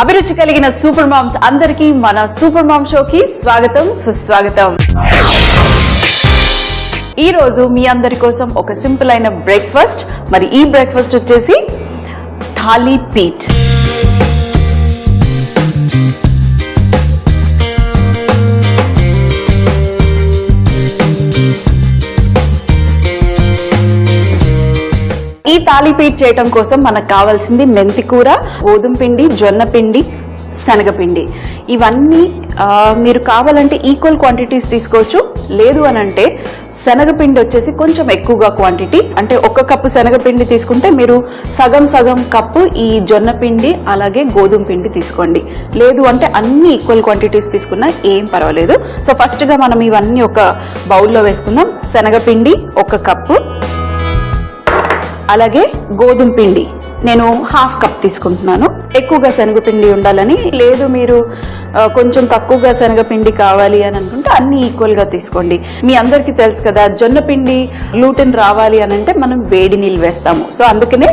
అభిరుచి కలిగిన super moms అందరికీ మన సూపర్ మామ్ షోకి స్వాగతం సుస్వాగతం. ఈ రోజు మీ అందరి కోసం ఒక సింపుల్ అయిన బ్రేక్ఫాస్ట్. మరి ఈ బ్రేక్ఫాస్ట్ వచ్చేసి థాలీ పీట్. ఈ తాలిపీట్ చేయటం కోసం మనకు కావాల్సింది మెంతి కూర, గోధుమ పిండి, జొన్న పిండి, శనగపిండి. ఇవన్నీ మీరు కావాలంటే ఈక్వల్ క్వాంటిటీస్ తీసుకోవచ్చు. లేదు అని అంటే శనగపిండి వచ్చేసి కొంచెం ఎక్కువగా క్వాంటిటీ, అంటే 1 కప్పు శనగపిండి తీసుకుంటే మీరు సగం కప్పు ఈ జొన్న పిండి అలాగే గోధుమ పిండి తీసుకోండి. లేదు అంటే అన్ని ఈక్వల్ క్వాంటిటీస్ తీసుకున్నా ఏం పర్వాలేదు. సో ఫస్ట్ గా మనం ఇవన్నీ ఒక బౌల్లో వేసుకుందాం. శనగపిండి 1 కప్పు, అలాగే గోధుమ పిండి నేను 1/2 కప్ తీసుకుంటున్నాను. ఎక్కువగా శనగపిండి ఉండాలని, లేదు మీరు కొంచెం తక్కువగా శనగపిండి కావాలి అని అనుకుంటే అన్ని ఈక్వల్ గా తీసుకోండి. మీ అందరికీ తెలుసు కదా, జొన్న పిండి గ్లూటెన్ రావాలి అని అంటే మనం వేడి నీళ్ళు వేస్తాము. సో అందుకనే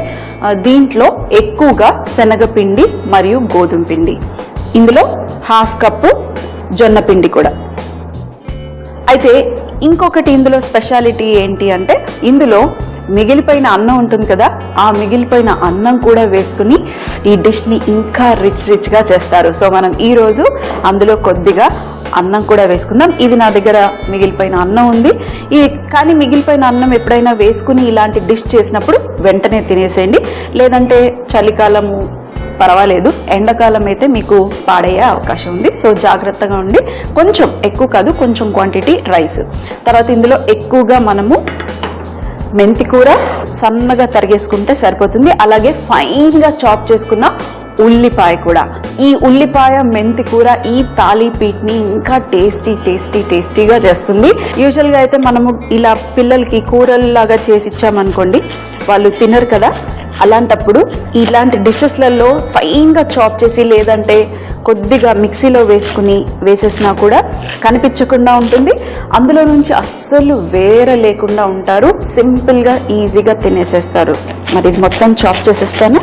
దీంట్లో ఎక్కువగా శనగపిండి మరియు గోధుమ పిండి. ఇందులో 1/2 కప్పు జొన్న పిండి కూడా. అయితే ఇంకొకటి ఇందులో స్పెషాలిటీ ఏంటి అంటే, ఇందులో మిగిలిపోయిన అన్నం ఉంటుంది కదా, ఆ మిగిలిపోయిన అన్నం కూడా వేసుకుని ఈ డిష్ ని ఇంకా రిచ్ గా చేస్తారు. సో మనం ఈ రోజు అందులో కొద్దిగా అన్నం కూడా వేసుకుందాం. ఇది నా దగ్గర మిగిలిపోయిన అన్నం ఉంది. కానీ మిగిలిపోయిన అన్నం ఎప్పుడైనా వేసుకుని ఇలాంటి డిష్ చేసినప్పుడు వెంటనే తినేసేయండి. లేదంటే చలికాలము పర్వాలేదు, ఎండాకాలం అయితే మీకు పాడయ్యే అవకాశం ఉంది. సో జాగ్రత్తగా ఉండి కొంచెం ఎక్కువ కాదు, కొంచెం క్వాంటిటీ రైస్. తర్వాత ఇందులో ఎక్కువగా మనము మెంతి కూర సన్నగా తరిగేసుకుంటే సరిపోతుంది. అలాగే ఫైన్ గా చాప్ చేసుకున్న ఉల్లిపాయ కూడా. ఈ ఉల్లిపాయ మెంతి కూర ఈ తాలిపీట్ ని ఇంకా టేస్టీగా చేస్తుంది. యూజువల్ గా అయితే మనము ఇలా పిల్లలకి కూరల్లాగా చేసి ఇచ్చామనుకోండి, వాళ్ళు తినరు కదా. అలాంటప్పుడు ఇలాంటి డిషెస్లలో ఫైన్ గా చాప్ చేసి, లేదంటే కొద్దిగా మిక్సీలో వేసేసినా కూడా కనిపించకుండా ఉంటుంది. అందులో నుంచి అస్సలు వేరే లేకుండా ఉంటారు. సింపుల్ గా ఈజీగా తినేసేస్తారు. మరి ఇది మొత్తం చాప్ చేసేస్తాను.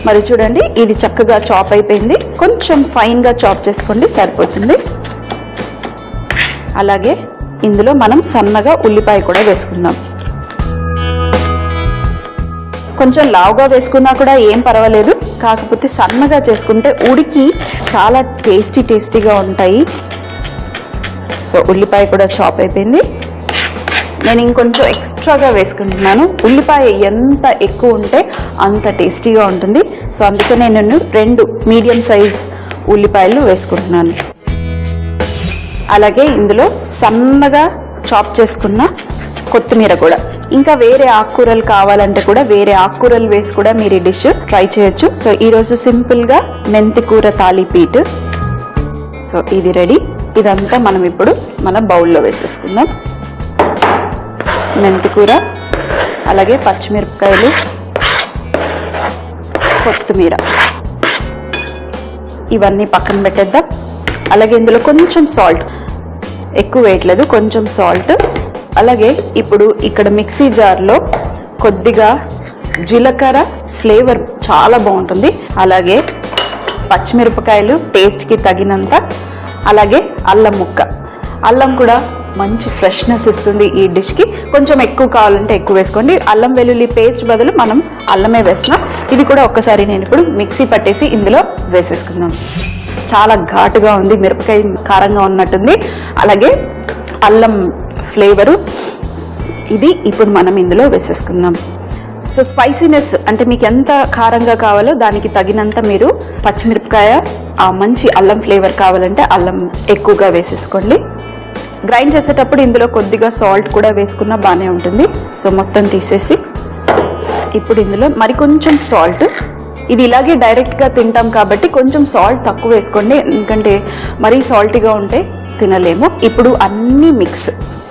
మరి చూడండి, ఇది చక్కగా చాప్ అయిపోయింది. కొంచెం ఫైన్ గా చాప్ చేసుకోండి, సరిపోతుంది. అలాగే ఇందులో మనం సన్నగా ఉల్లిపాయ కూడా వేసుకుందాం. కొంచెం లావుగా వేసుకున్నా కూడా ఏం పర్వాలేదు, కాకపోతే సన్నగా చేసుకుంటే ఉడికి చాలా టేస్టీగా ఉంటాయి. సో ఉల్లిపాయ కూడా చాప్ అయిపోయింది. నేను ఇంకొంచెం ఎక్స్ట్రాగా వేసుకుంటున్నాను. ఉల్లిపాయ ఎంత ఎక్కువ ఉంటే అంత టేస్టీగా ఉంటుంది. సో అందుకనే నేను 2 మీడియం సైజ్ ఉల్లిపాయలు వేసుకుంటున్నాను. అలాగే ఇందులో సన్నగా చాప్ చేసుకున్న కొత్తిమీర కూడా. ఇంకా వేరే ఆకుకూరలు కావాలంటే కూడా వేరే ఆకుకూరలు వేసి కూడా మీరు ఈ డిష్ ట్రై చేయొచ్చు. సో ఈరోజు సింపుల్ గా మెంతి కూర తాలిపీట్. సో ఇది రెడీ. ఇదంతా మనం ఇప్పుడు మన బౌల్లో వేసేసుకుందాం. మెంతి కూర, అలాగే పచ్చిమిరపకాయలు, కొత్తిమీర, ఇవన్నీ పక్కన పెట్టేద్దాం. అలాగే ఇందులో కొంచెం సాల్ట్, ఎక్కువ వేయట్లేదు, కొంచెం సాల్ట్. అలాగే ఇప్పుడు ఇక్కడ మిక్సీ జార్లో కొద్దిగా జీలకర్ర, ఫ్లేవర్ చాలా బాగుంటుంది. అలాగే పచ్చిమిరపకాయలు టేస్ట్కి తగినంత, అలాగే అల్లం ముక్క. అల్లం కూడా మంచి ఫ్రెష్నెస్ ఇస్తుంది ఈ డిష్కి. కొంచెం ఎక్కువ కావాలంటే ఎక్కువ వేసుకోండి. అల్లం వెల్లుల్లి పేస్ట్ బదులు మనం అల్లమే వేస్తున్నాం. ఇది కూడా ఒక్కసారి నేను ఇప్పుడు మిక్సీ పట్టేసి ఇందులో వేసేసుకుందాం. చాలా ఘాటుగా ఉంది, మిరపకాయ కారంగా ఉన్నట్టుంది. అలాగే అల్లం ఫ్లేవరు ఇది ఇప్పుడు మనం ఇందులో వేసేసుకుందాం. సో స్పైసీనెస్ అంటే మీకు ఎంత కారంగా కావాలో దానికి తగినంత మీరు పచ్చిమిరపకాయ, ఆ మంచి అల్లం ఫ్లేవర్ కావాలంటే అల్లం ఎక్కువగా వేసేసుకోండి. గ్రైండ్ చేసేటప్పుడు ఇందులో కొద్దిగా సాల్ట్ కూడా వేసుకున్నా బాగానే ఉంటుంది. సో మొత్తం తీసేసి ఇప్పుడు ఇందులో మరి కొంచెం సాల్ట్. ఇది ఇలాగే డైరెక్ట్గా తింటాం కాబట్టి కొంచెం సాల్ట్ తక్కువ వేసుకోండి, ఎందుకంటే మరీ సాల్టీగా ఉంటే తినలేము. ఇప్పుడు అన్నీ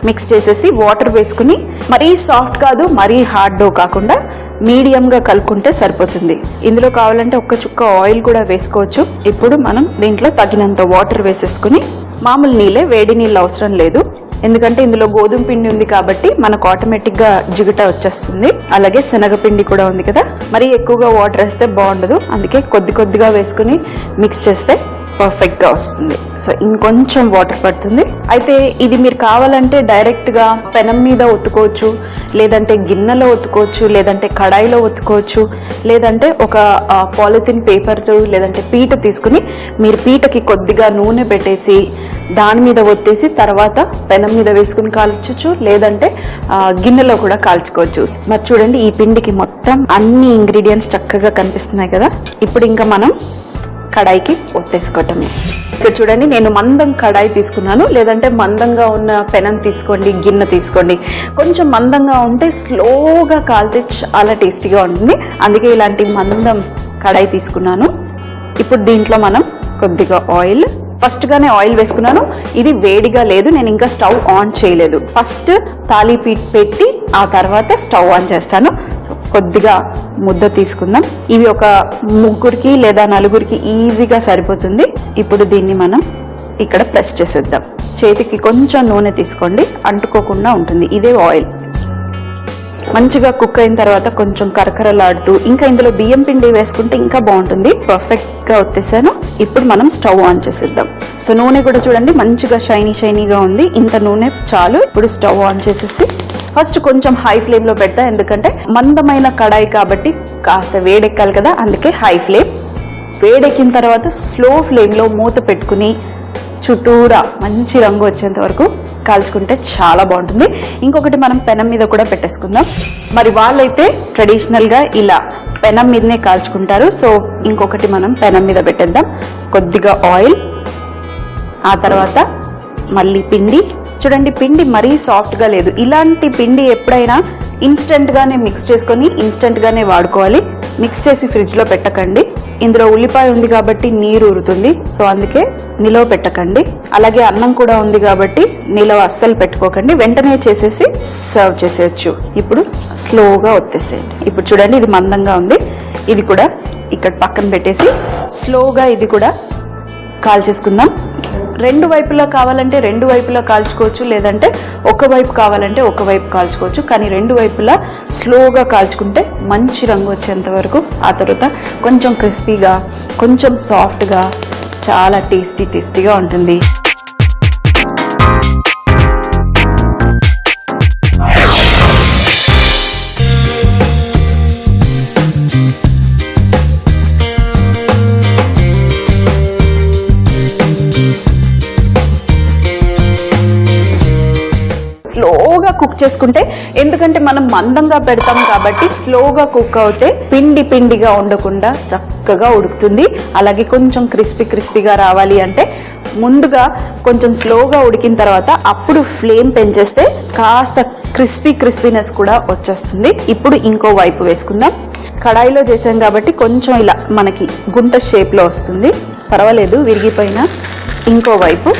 మిక్స్ చేసేసి వాటర్ వేసుకుని, మరీ సాఫ్ట్ కాదు మరీ హార్డ్ కాకుండా మీడియంగా కలుపుకుంటే సరిపోతుంది. ఇందులో కావాలంటే 1 చుక్క ఆయిల్ కూడా వేసుకోవచ్చు. ఇప్పుడు మనం దీంట్లో తగినంత వాటర్ వేసేసుకుని, మామూలు నీళ్ళే, వేడి నీళ్ళు అవసరం లేదు. ఎందుకంటే ఇందులో గోధుమ పిండి ఉంది కాబట్టి మనకు ఆటోమేటిక్ గా జిగుట వచ్చేస్తుంది. అలాగే శనగపిండి కూడా ఉంది కదా, మరీ ఎక్కువగా వాటర్ వేస్తే బాగుండదు, అందుకే కొద్ది కొద్దిగా వేసుకుని మిక్స్ చేస్తే పర్ఫెక్ట్ గా వస్తుంది. సో ఇంకొంచెం వాటర్ పడుతుంది. అయితే ఇది మీరు కావాలంటే డైరెక్ట్ గా పెనం మీద ఒత్తుకోవచ్చు, లేదంటే గిన్నెలో ఒత్తుకోవచ్చు, లేదంటే కడాయిలో ఒత్తుకోవచ్చు, లేదంటే ఒక పాలిథిన్ పేపర్ లేదంటే పీట తీసుకుని మీరు పీటకి కొద్దిగా నూనె పెట్టేసి దాని మీద ఒత్తేసి తర్వాత పెనం మీద వేసుకుని కాల్చచ్చు, లేదంటే గిన్నెలో కూడా కాల్చుకోవచ్చు. మరి చూడండి, ఈ పిండికి మొత్తం అన్ని ఇంగ్రీడియంట్స్ చక్కగా కనిపిస్తున్నాయి కదా. ఇప్పుడు ఇంకా మనం కడాయికి ఒత్తేసుకోవటమే. ఇక్కడ చూడండి, నేను మందం కడాయి తీసుకున్నాను, లేదంటే మందంగా ఉన్న పెనం తీసుకోండి, గిన్నె తీసుకోండి. కొంచెం మందంగా ఉంటే స్లోగా కాలితే చాలా టేస్టీగా ఉంటుంది, అందుకే ఇలాంటి మందం కడాయి తీసుకున్నాను. ఇప్పుడు దీంట్లో మనం కొద్దిగా ఆయిల్, ఫస్ట్ గానే ఆయిల్ వేసుకున్నాను. ఇది వేడిగా లేదు, నేను ఇంకా స్టవ్ ఆన్ చేయలేదు. ఫస్ట్ తాలిపి పెట్టి ఆ తర్వాత స్టవ్ ఆన్ చేస్తాను. కొద్దిగా ముద్ద తీసుకుందాం. ఇవి ఒక 3 లేదా 4 ఈజీగా సరిపోతుంది. ఇప్పుడు దీన్ని మనం ఇక్కడ ప్రెస్ చేసేద్దాం. చేతికి కొంచెం నూనె తీసుకోండి, అంటుకోకుండా ఉంటుంది. ఇదే ఆయిల్. మంచిగా కుక్ అయిన తర్వాత కొంచెం కరకరలాడుతూ, ఇంకా ఇందులో బియ్యం పిండి వేసుకుంటే ఇంకా బాగుంటుంది. పర్ఫెక్ట్ గా వచ్చేసాను. ఇప్పుడు మనం స్టవ్ ఆన్ చేసేద్దాం. సో నూనె కూడా చూడండి మంచిగా షైనీగా ఉంది. ఇంత నూనె చాలు. ఇప్పుడు స్టవ్ ఆన్ చేసేసి ఫస్ట్ కొంచెం హై ఫ్లేమ్ లో పెడతా, ఎందుకంటే మందమైన కడాయి కాబట్టి కాస్త వేడెక్కాలి కదా, అందుకే హై ఫ్లేమ్. వేడెక్కిన తర్వాత స్లో ఫ్లేమ్ లో మూత పెట్టుకుని చుట్టూరా మంచి రంగు వచ్చేంత వరకు కాల్చుకుంటే చాలా బాగుంటుంది. ఇంకొకటి మనం పెనం మీద కూడా పెట్టేసుకుందాం. మరి వాళ్ళైతే ట్రెడిషనల్ గా ఇలా పెనం మీదనే కాల్చుకుంటారు. సో ఇంకొకటి మనం పెనం మీద పెట్టేద్దాం. కొద్దిగా ఆయిల్, ఆ తర్వాత మళ్ళీ పిండి. చూడండి, పిండి మరీ సాఫ్ట్ గా లేదు. ఇలాంటి పిండి ఎప్పుడైనా ఇన్స్టెంట్ గానే మిక్స్ చేసుకొని ఇన్స్టెంట్ గానే వాడుకోవాలి. మిక్స్ చేసి ఫ్రిడ్జ్ లో పెట్టకండి. ఇందులో ఉల్లిపాయ ఉంది కాబట్టి నీరు ఊరుతుంది, సో అందుకే నిలవ పెట్టకండి. అలాగే అన్నం కూడా ఉంది కాబట్టి నిలవ అస్సలు పెట్టుకోకండి. వెంటనే చేసేసి సర్వ్ చేసేయచ్చు. ఇప్పుడు స్లోగా ఒత్తేసేయండి. ఇప్పుడు చూడండి, ఇది మందంగా ఉంది. ఇది కూడా ఇక్కడ పక్కన పెట్టేసి స్లోగా ఇది కూడా కాల్చేసుకుందాం. 2 వైపులా కావాలంటే 2 వైపులా కాల్చుకోవచ్చు, లేదంటే ఒక వైపు కావాలంటే ఒక వైపు కాల్చుకోవచ్చు. కానీ 2 వైపులా స్లోగా కాల్చుకుంటే మంచి రంగు వచ్చేంత వరకు, ఆ తర్వాత కొంచెం క్రిస్పీగా, కొంచెం సాఫ్ట్గా, చాలా టేస్టీగా ఉంటుంది. స్లోగా కుక్ చేసుకుంటే, ఎందుకంటే మనం మందంగా పెడతాం కాబట్టి స్లోగా కుక్ అవుతే పిండిగా ఉండకుండా చక్కగా ఉడుకుతుంది. అలాగే కొంచెం క్రిస్పీగా రావాలి అంటే ముందుగా కొంచెం స్లోగా ఉడికిన తర్వాత అప్పుడు ఫ్లేమ్ పెంచేస్తే కాస్త క్రిస్పీనెస్ కూడా వచ్చేస్తుంది. ఇప్పుడు ఇంకో వైపు వేసుకుందాం. కడాయిలో చేసాం కాబట్టి కొంచెం ఇలా మనకి గుంట షేప్ లో వస్తుంది, పర్వాలేదు విరిగిపోయినా. ఇంకో వైపు,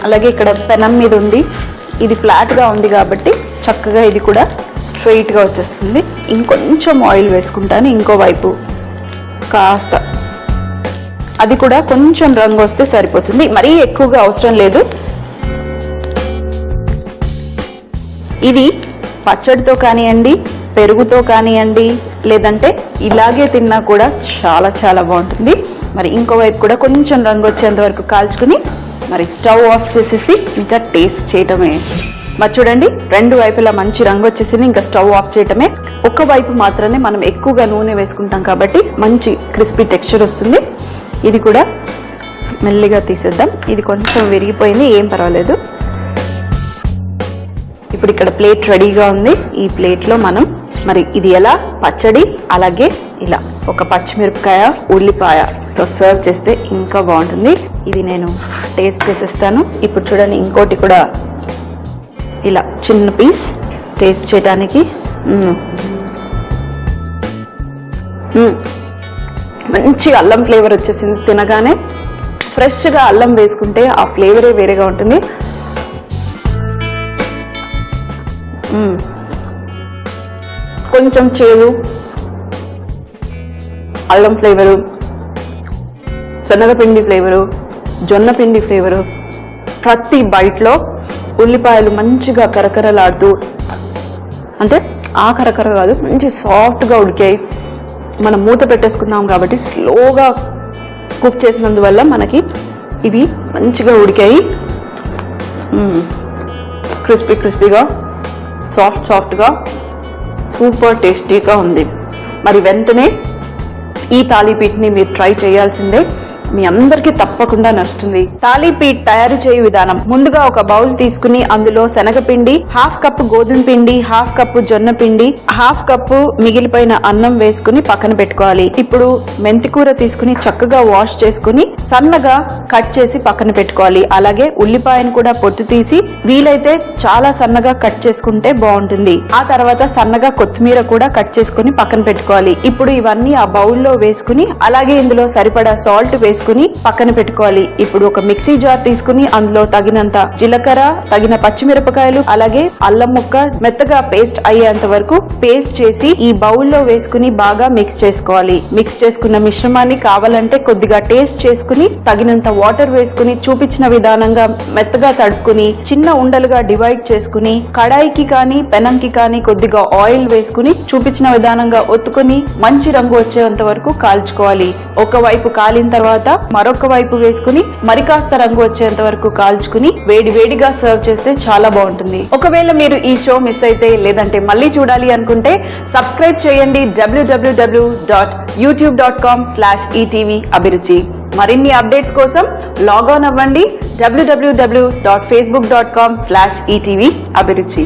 అలాగే ఇక్కడ పెనం మీద ఉంది, ఇది ఫ్లాట్ గా ఉంది కాబట్టి చక్కగా ఇది కూడా స్ట్రైట్ గా వచ్చేస్తుంది. ఇంకొంచెం ఆయిల్ వేసుకుంటాను. ఇంకో వైపు కాస్త, అది కూడా కొంచెం రంగు వస్తే సరిపోతుంది, మరీ ఎక్కువగా అవసరం లేదు. ఇది పచ్చడితో కానివ్వండి, పెరుగుతో కానివ్వండి, లేదంటే ఇలాగే తిన్నా కూడా చాలా బాగుంటుంది. మరి ఇంకో వైపు కూడా కొంచెం రంగు వచ్చేంత వరకు కాల్చుకుని మరి స్టవ్ ఆఫ్ చేసేసి ఇంకా టేస్ట్ చేయటమే. మరి చూడండి, 2 వైపులా మంచి రంగు వచ్చేసింది. ఇంకా స్టవ్ ఆఫ్ చేయటమే. ఒక వైపు మాత్రమే మనం ఎక్కువగా నూనె వేసుకుంటాం కాబట్టి మంచి క్రిస్పీ టెక్స్చర్ వస్తుంది. ఇది కూడా మెల్లిగా తీసేద్దాం. ఇది కొంచెం విరిగిపోయింది, ఏం పర్వాలేదు. ఇప్పుడు ఇక్కడ ప్లేట్ రెడీగా ఉంది. ఈ ప్లేట్ లో మనం మరి ఇది ఎలా పచ్చడి, అలాగే ఇలా ఒక పచ్చిమిరపకాయ, ఉల్లిపాయతో సర్వ్ చేస్తే ఇంకా బాగుంటుంది. ఇది నేను టేస్ట్ చేసేస్తాను. ఇప్పుడు చూడండి, ఇంకోటి కూడా ఇలా చిన్న పీస్ టేస్ట్ చేయడానికి. మంచి అల్లం ఫ్లేవర్ వచ్చేసింది. తినగానే ఫ్రెష్గా అల్లం వేసుకుంటే ఆ ఫ్లేవరే వేరేగా ఉంటుంది. కొంచెం చేదు, అల్లం ఫ్లేవరు, శనగపిండి ఫ్లేవరు, జొన్న పిండి ఫ్లేవరు ప్రతి బైట్లో ఉల్లిపాయలు మంచిగా కరకరలాడుతూ, అంటే ఆ కరకర కాదు, మంచి సాఫ్ట్గా ఉడికాయి. మనం మూత పెట్టేసుకున్నాం కాబట్టి స్లోగా కుక్ చేసినందువల్ల మనకి ఇవి మంచిగా ఉడికాయి. క్రిస్పీగా, సాఫ్ట్గా, సూపర్ టేస్టీగా ఉంది. మరి వెంటనే ఈ తాలీపీట్ని మీరు ట్రై చేయాల్సిందే, మీ అందరికీ తప్పకుండా నచ్చుతుంది. తాలీపీట్ తయారు చేయు విధానం: ముందుగా ఒక బౌల్ తీసుకుని అందులో శనగపిండి, 1/2 కప్పు గోధుమ పిండి, 1/2 కప్పు జొన్న పిండి, 1/2 కప్పు మిగిలిపోయిన అన్నం వేసుకుని పక్కన పెట్టుకోవాలి. ఇప్పుడు మెంతికూర తీసుకుని చక్కగా వాష్ చేసుకుని సన్నగా కట్ చేసి పక్కన పెట్టుకోవాలి. అలాగే ఉల్లిపాయను కూడా పొట్టు తీసి వీలైతే చాలా సన్నగా కట్ చేసుకుంటే బాగుంటుంది. ఆ తర్వాత సన్నగా కొత్తిమీర కూడా కట్ చేసుకుని పక్కన పెట్టుకోవాలి. ఇప్పుడు ఇవన్నీ ఆ బౌల్లో వేసుకుని అలాగే ఇందులో సరిపడా సాల్ట్ వేసుకుని పక్కన పెట్టుకోవాలి. ఇప్పుడు ఒక మిక్సీ జార్ తీసుకుని అందులో తగినంత జీలకర్ర, తగిన పచ్చిమిరపకాయలు, అలాగే అల్లం ముక్క మెత్తగా పేస్ట్ అయ్యేంత వరకు పేస్ట్ చేసి ఈ బౌల్లో వేసుకుని బాగా మిక్స్ చేసుకోవాలి. మిక్స్ చేసుకున్న మిశ్రమాన్ని కావాలంటే కొద్దిగా టేస్ట్ చేసుకుని తగినంత వాటర్ వేసుకుని చూపించిన విధానంగా మెత్తగా తడుపుకుని చిన్న ఉండలుగా డివైడ్ చేసుకుని కడాయికి కానీ పెనంకి కానీ కొద్దిగా ఆయిల్ వేసుకుని చూపించిన విధానంగా ఒత్తుకుని మంచి రంగు వచ్చేంత వరకు కాల్చుకోవాలి. ఒకవైపు కాలిన తర్వాత మరొక వైపు వేసుకుని మరి కాస్త రంగు వచ్చేంత వరకు కాల్చుకుని వేడిగా సర్వ్ చేస్తే చాలా బాగుంటుంది. ఒకవేళ మీరు ఈ షో మిస్ అయితే లేదంటే మళ్ళీ చూడాలి అనుకుంటే సబ్స్క్రైబ్ చేయండి www.youtube.com/etv అభిరుచి. మరిన్ని అప్డేట్స్ కోసం లాగ్ ఆన్ అవ్వండి www.facebook.com/etv అభిరుచి.